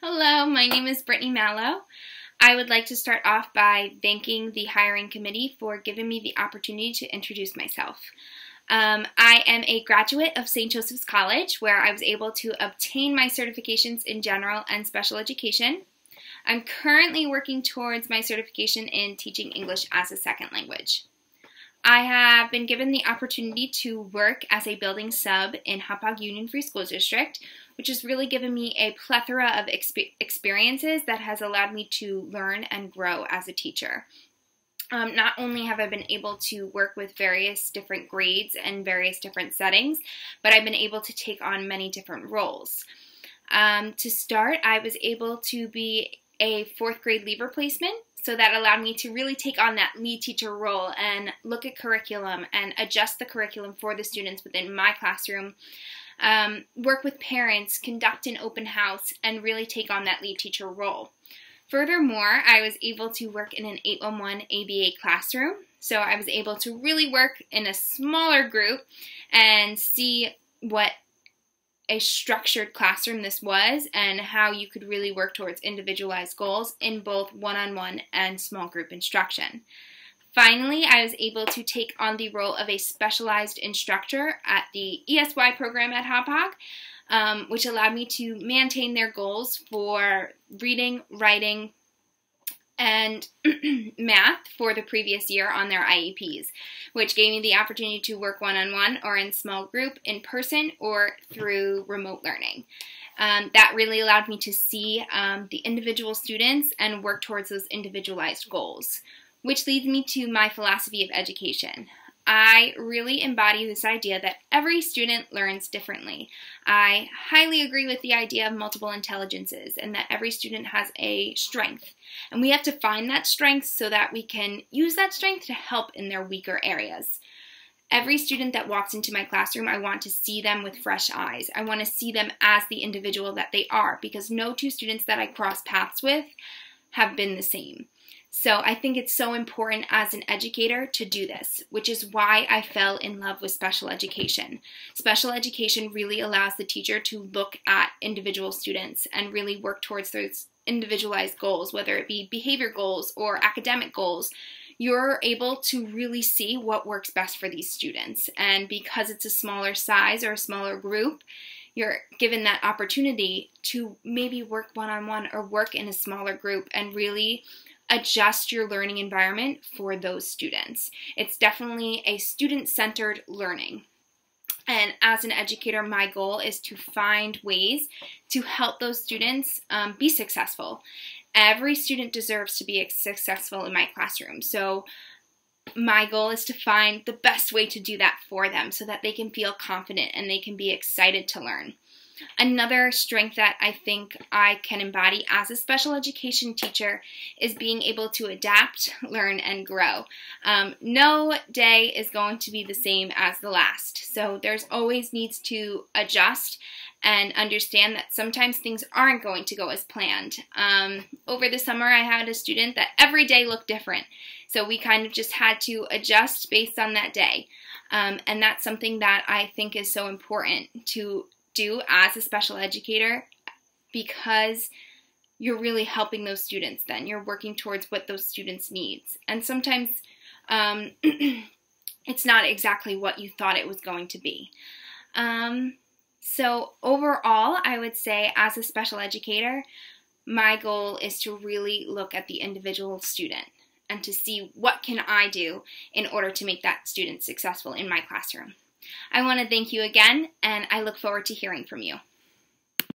Hello, my name is Brittany Mallow. I would like to start off by thanking the hiring committee for giving me the opportunity to introduce myself. I am a graduate of St. Joseph's College, where I was able to obtain my certifications in general and special education. I'm currently working towards my certification in teaching English as a second language. I have been given the opportunity to work as a building sub in Hauppauge Union Free School District, which has really given me a plethora of experiences that has allowed me to learn and grow as a teacher. Not only have I been able to work with various different grades and various different settings, but I've been able to take on many different roles. To start, I was able to be a fourth grade leave replacement, so that allowed me to really take on that lead teacher role and look at curriculum and adjust the curriculum for the students within my classroom, work with parents, conduct an open house, and really take on that lead teacher role. Furthermore, I was able to work in an 811 ABA classroom, so I was able to really work in a smaller group and see what a structured classroom this was and how you could really work towards individualized goals in both one-on-one and small group instruction. Finally, I was able to take on the role of a specialized instructor at the ESY program at Hauppauge, which allowed me to maintain their goals for reading, writing, and math for the previous year on their IEPs, which gave me the opportunity to work one-on-one or in small group, in person, or through remote learning. That really allowed me to see the individual students and work towards those individualized goals, which leads me to my philosophy of education. I really embody this idea that every student learns differently. I highly agree with the idea of multiple intelligences and that every student has a strength. And we have to find that strength so that we can use that strength to help in their weaker areas. Every student that walks into my classroom, I want to see them with fresh eyes. I want to see them as the individual that they are, because no two students that I cross paths with have been the same. So I think it's so important as an educator to do this, which is why I fell in love with special education. Special education really allows the teacher to look at individual students and really work towards those individualized goals, whether it be behavior goals or academic goals. You're able to really see what works best for these students. And because it's a smaller size or a smaller group, you're given that opportunity to maybe work one-on-one or work in a smaller group and really adjust your learning environment for those students. It's definitely a student-centered learning. And as an educator, my goal is to find ways to help those students be successful. Every student deserves to be successful in my classroom. So my goal is to find the best way to do that for them so that they can feel confident and they can be excited to learn. Another strength that I think I can embody as a special education teacher is being able to adapt, learn, and grow. No day is going to be the same as the last, so there's always needs to adjust and understand that sometimes things aren't going to go as planned. Over the summer, I had a student that every day looked different, so we kind of just had to adjust based on that day, and that's something that I think is so important to do as a special educator, because you're really helping those students then. You're working towards what those students need. And sometimes it's not exactly what you thought it was going to be. So overall, I would say as a special educator, my goal is to really look at the individual student and to see what can I do in order to make that student successful in my classroom. I want to thank you again, and I look forward to hearing from you.